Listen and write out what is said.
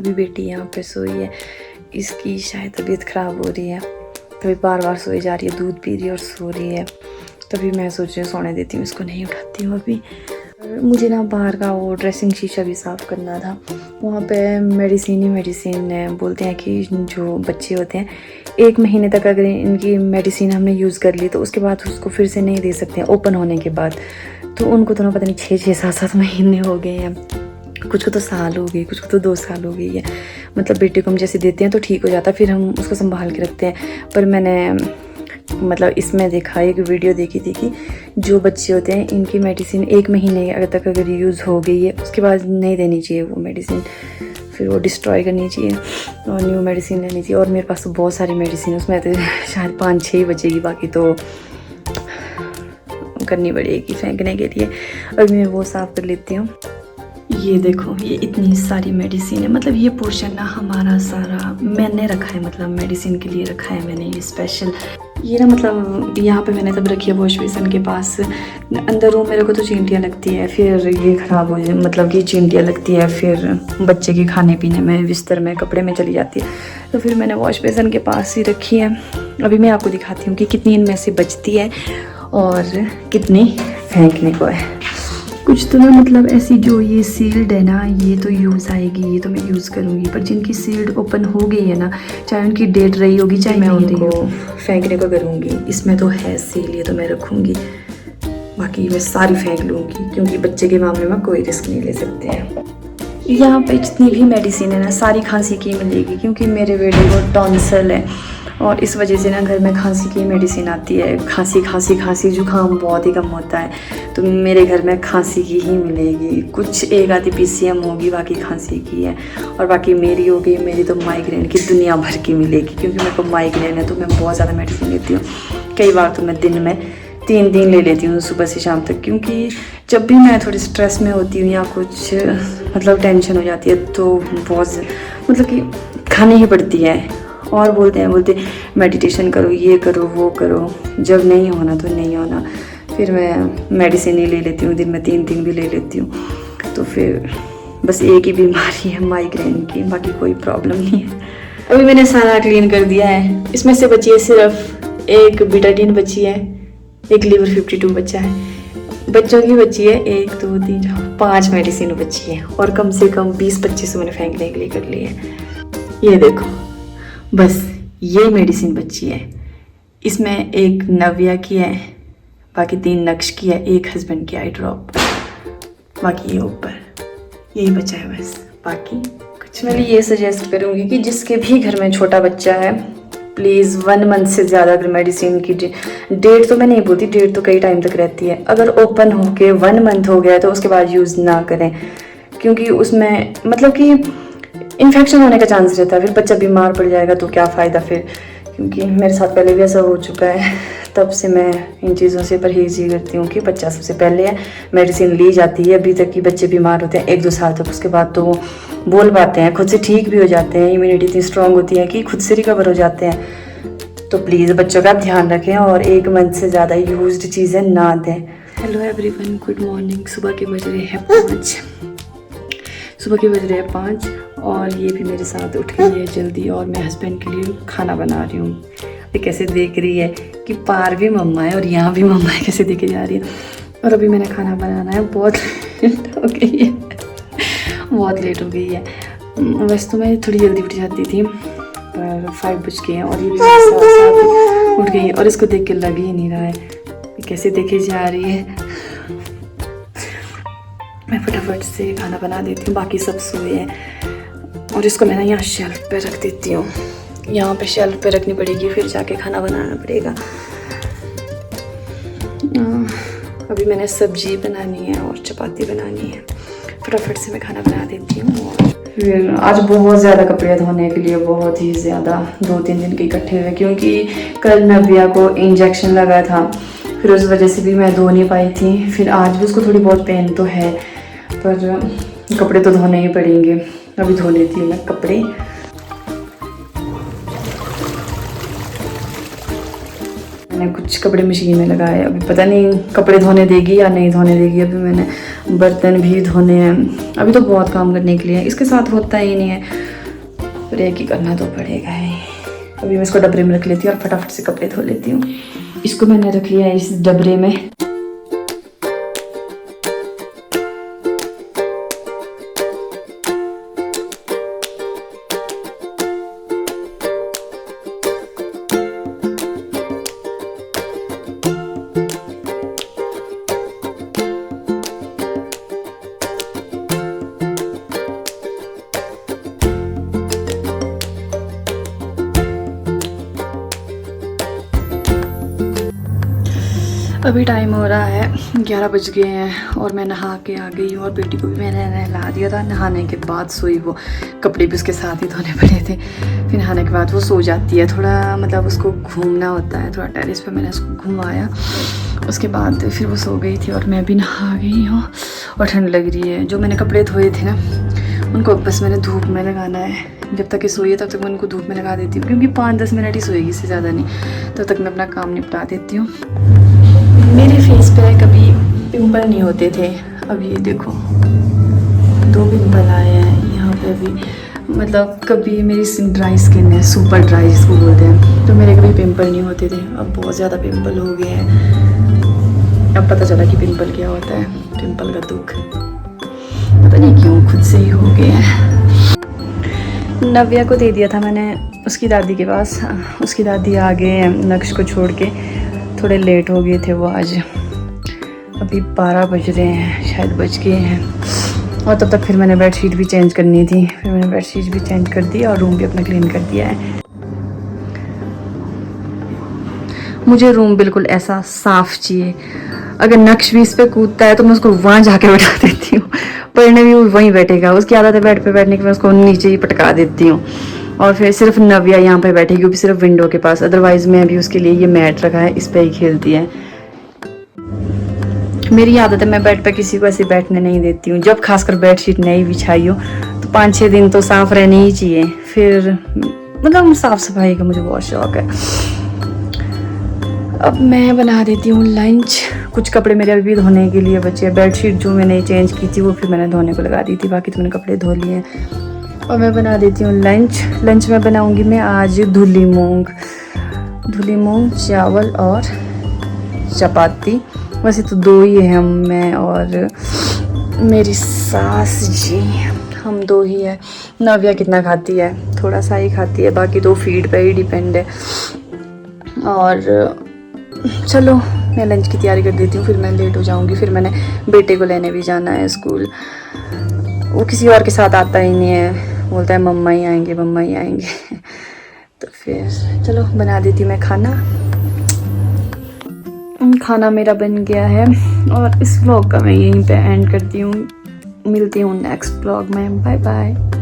अभी बेटी यहाँ पे सोई है, इसकी शायद तबीयत ख़राब हो रही है, तभी बार बार सोई जा रही है, दूध पी रही है और सो रही है। तभी मैं सोच रही हूँ सोने देती हूँ, इसको नहीं उठाती हूँ अभी। मुझे ना बाहर का वो ड्रेसिंग शीशा भी साफ़ करना था। वहाँ पे मेडिसिन है, बोलते हैं कि जो बच्चे होते हैं 1 महीने तक अगर इनकी मेडिसिन हमने यूज़ कर ली तो उसके बाद उसको फिर से नहीं दे सकते हैं ओपन होने के बाद। तो उनको तो ना पता नहीं 6-6, 7-7 महीने हो गए हैं, कुछ को तो साल हो गई, कुछ को तो 2 साल हो गई है। मतलब बेटे को हम जैसे देते हैं तो ठीक हो जाता है, फिर हम उसको संभाल के रखते हैं। पर मैंने मतलब इसमें देखा, एक वीडियो देखी थी कि जो बच्चे होते हैं इनकी मेडिसिन 1 महीने तक अगर यूज़ हो गई है उसके बाद नहीं देनी चाहिए वो मेडिसिन, फिर वो डिस्ट्रॉय करनी चाहिए और न्यू मेडिसिन लेनी चाहिए। और मेरे पास तो बहुत सारी मेडिसिन है, उसमें तो शायद 5-6 ही बचेगी, बाकी तो करनी पड़ेगी फेंकने के लिए। अभी मैं वो साफ़ कर लेती हूँ। ये देखो, ये इतनी सारी मेडिसिन है, मतलब ये पोर्शन ना हमारा सारा मैंने रखा है, मतलब मेडिसिन के लिए रखा है मैंने ये स्पेशल। ये ना मतलब यहाँ पे मैंने तब रखी है वॉश बेसिन के पास। अंदर रूम मेरे को तो चींटियाँ लगती है, फिर ये ख़राब हो जाए, मतलब कि चींटियाँ लगती है, फिर बच्चे के खाने पीने में, बिस्तर में, कपड़े में चली जाती है, तो फिर मैंने वॉश बेसिन के पास ही रखी है। अभी मैं आपको दिखाती हूँ कि कितनी इनमें से बचती है और कितनी फेंकने को है। कुछ तो ना मतलब ऐसी जो ये सील्ड है ना, ये तो यूज़ आएगी, ये तो मैं यूज़ करूँगी। पर जिनकी सील्ड ओपन हो गई है ना, चाहे उनकी डेट रही होगी चाहे मैं उनको फेंकने को करूँगी। इसमें तो है सील, ये तो मैं रखूँगी, बाकी मैं सारी फेंक लूँगी, क्योंकि बच्चे के मामले में कोई रिस्क नहीं ले सकते हैं। यहाँ पे जितनी भी मेडिसिन है ना सारी खांसी की मिलेगी, क्योंकि मेरे बेटे को टॉन्सिल है और इस वजह से ना घर में खांसी की मेडिसिन आती है। खांसी जुकाम बहुत ही कम होता है, तो मेरे घर में खांसी की ही मिलेगी। कुछ एक आधी PCM होगी, बाकी खांसी की है। और बाकी मेरी होगी, मेरी तो माइग्रेन की दुनिया भर की मिलेगी, क्योंकि मेरे को माइग्रेन है तो मैं बहुत ज़्यादा मेडिसिन लेती हूँ। कई बार तो मैं दिन में 3 दिन ले लेती हूँ, सुबह से शाम तक, क्योंकि जब भी मैं थोड़ी स्ट्रेस में होती हूँ या कुछ मतलब टेंशन हो जाती है तो बहुत मतलब कि खानी ही पड़ती है। और बोलते मेडिटेशन करो, ये करो, वो करो, जब नहीं होना तो नहीं होना, फिर मैं मेडिसिन ही ले लेती हूँ, दिन में 3 भी ले लेती हूँ। तो फिर बस एक ही बीमारी है माइग्रेन की, बाकी कोई प्रॉब्लम नहीं है। अभी मैंने सारा क्लीन कर दिया है। इसमें से बची है सिर्फ एक बीटाडीन बची है, एक लीवर 52 बचा है, बच्चों की बची है 1, 2, 3, 4, 5 मेडिसिन बची है, और कम से कम 20-25 मैंने फेंकने के लिए कर ली है। ये देखो, बस ये मेडिसिन बची है। इसमें एक नव्या की है, बाकी 3 नक्श की है, 1 हस्बैंड की आई ड्रॉप, बाकी ये ऊपर यही बचा है बस, बाकी कुछ। मैं भी ये सजेस्ट करूँगी कि जिसके भी घर में छोटा बच्चा है, प्लीज़ 1 मंथ से ज़्यादा अगर मेडिसिन की डेट तो मैं नहीं बोलती, डेट तो कई टाइम तक रहती है, अगर ओपन होके 1 मंथ हो गया तो उसके बाद यूज़ ना करें, क्योंकि उसमें मतलब कि इन्फेक्शन होने का चांस रहता है, फिर बच्चा बीमार पड़ जाएगा तो क्या फ़ायदा फिर। क्योंकि मेरे साथ पहले भी ऐसा हो चुका है, तब से मैं इन चीज़ों से परहेज ही करती हूँ कि बच्चा सबसे पहले है, मेडिसिन ली जाती है। अभी तक कि बच्चे बीमार होते हैं 1-2 साल तक, उसके बाद तो वो बोल पाते हैं, खुद से ठीक भी हो जाते हैं, इम्यूनिटी इतनी स्ट्रॉन्ग होती है कि खुद से रिकवर हो जाते हैं। तो प्लीज़ बच्चों का ध्यान रखें और 1 मंथ से ज़्यादा यूज्ड चीज़ें ना दें। Hello everyone, good morning. सुबह के बज रहे हैं 5 और ये भी मेरे साथ उठ गई है जल्दी, और मैं हस्बैंड के लिए खाना बना रही हूँ। ये कैसे देख रही है कि पार भी मम्मा है और यहाँ भी मम्मा है, कैसे देखे जा रही है। और अभी मैंने खाना बनाना है, बहुत लेट हो गई है, बहुत लेट हो गई है। वैसे तो मैं थोड़ी जल्दी उठ जाती थी, पर 5 बज गए हैं और ये भी साथ उठ गई है, और इसको देख के लग ही नहीं रहा है कैसे देखे जा रही है। मैं फटाफट से खाना बना देती हूँ, बाकी सब सोए हैं। और इसको मैं ना यहाँ शेल्फ पे रख देती हूँ, यहाँ पे शेल्फ पे रखनी पड़ेगी, फिर जाके खाना बनाना पड़ेगा। अभी मैंने सब्जी बनानी है और चपाती बनानी है, फटाफट से मैं खाना बना देती हूँ। और फिर आज बहुत ज़्यादा कपड़े धोने के लिए, बहुत ही ज़्यादा, 2-3 दिन के इकट्ठे हुए, क्योंकि कल नव्या को इंजेक्शन लगा था, फिर उस वजह से भी मैं धो नहीं पाई थी। फिर आज भी उसको थोड़ी बहुत पेन तो है, पर कपड़े तो धोने ही पड़ेंगे। अभी धो लेती हूँ मैं कपड़े। मैंने कुछ कपड़े मशीन में लगाए, अभी पता नहीं कपड़े धोने देगी या नहीं धोने देगी। अभी मैंने बर्तन भी धोने हैं, अभी तो बहुत काम करने के लिए, इसके साथ होता ही नहीं है। पर एक ही करना तो पड़ेगा ही। अभी मैं इसको डबरे में रख लेती हूँ और फटाफट से कपड़े धो लेती हूँ। इसको मैंने रख लिया है इस डबरे में। अभी टाइम हो रहा है 11 बज गए हैं और मैं नहा के आ गई हूँ और बेटी को भी मैंने नहला दिया था। नहाने के बाद सोई वो, कपड़े भी उसके साथ ही धोने पड़े थे। फिर नहाने के बाद वो सो जाती है, थोड़ा मतलब उसको घूमना होता है, थोड़ा टेरेस पे मैंने उसको घुमाया। उसके बाद फिर वो सो गई थी और मैं भी नहा गई हूँ और ठंड लग रही है। जो मैंने कपड़े धोए थे ना उनको बस मैंने धूप में लगाना है। जब तक ये सोई है तब तक मैं उनको धूप में लगा देती हूँ, क्योंकि 5-10 मिनट ही सोएगी, इससे ज़्यादा नहीं। तब तक मैं अपना काम निपटा देती हूँ। मेरे फेस पे कभी पिंपल नहीं होते थे, अब ये देखो 2 पिंपल आए हैं यहाँ पे भी। मतलब कभी मेरी ड्राई स्किन है, सुपर ड्राई जिसको बोलते हैं, तो मेरे कभी पिंपल नहीं होते थे। अब बहुत ज़्यादा पिंपल हो गए हैं। अब पता चला कि पिंपल क्या होता है, पिंपल का दुख पता नहीं क्यों खुद से ही हो गए हैं। नव्या को दे दिया था मैंने उसकी दादी के पास। उसकी दादी आ गए हैं नक्श को छोड़ के, थोड़े लेट हो गए थे वो आज। अभी 12 बज रहे हैं, शायद बज गए हैं। और तब तक फिर मैंने बेडशीट भी चेंज करनी थी, फिर मैंने बेडशीट भी चेंज कर दी और रूम भी अपना क्लीन कर दिया है। मुझे रूम बिल्कुल ऐसा साफ चाहिए। अगर नक्श भी इस पर कूदता है तो मैं उसको वहाँ जाके बैठा देती हूँ, पढ़ने भी वो वहीं बैठेगा। उसकी आदत है बेड पे बैठने की, मैं उसको नीचे ही पटका देती हूँ। और फिर सिर्फ नव्या यहाँ पे बैठेगी, वो भी सिर्फ विंडो के पास। अदरवाइज मैं भी उसके लिए ये मैट रखा है, इस पे ही खेलती है। मेरी आदत है मैं बेड पे किसी को ऐसे बैठने नहीं देती हूँ। जब खासकर बेडशीट नहीं बिछाई हो तो 5-6 दिन तो साफ रहनी ही चाहिए। फिर मतलब साफ सफाई का मुझे बहुत शौक है। अब मैं बना देती हूँ लंच। कुछ कपड़े मेरे अभी भी धोने के लिए बचे हैं। बेडशीट जो मैंने चेंज की थी वो फिर मैंने धोने को लगा दी थी, बाकी तो मैंने कपड़े धो लिए। और मैं बना देती हूँ लंच। लंच में बनाऊँगी मैं आज धुली मूंग, चावल और चपाती। वैसे तो 2 ही हैं, मैं और मेरी सास जी, हम 2 ही है। नव्या कितना खाती है, थोड़ा सा ही खाती है, बाकी तो फीड पे ही डिपेंड है। और चलो मैं लंच की तैयारी कर देती हूँ, फिर मैं लेट हो जाऊँगी। फिर मैंने बेटे को लेने भी जाना है स्कूल। वो किसी और के साथ आता ही नहीं है, बोलता है मम्मा ही आएंगे, मम्मा ही आएंगे। तो फिर चलो बना देती हूँ मैं खाना। खाना मेरा बन गया है और इस व्लॉग का मैं यहीं पे एंड करती हूँ। मिलती हूँ नेक्स्ट व्लॉग में। Bye bye.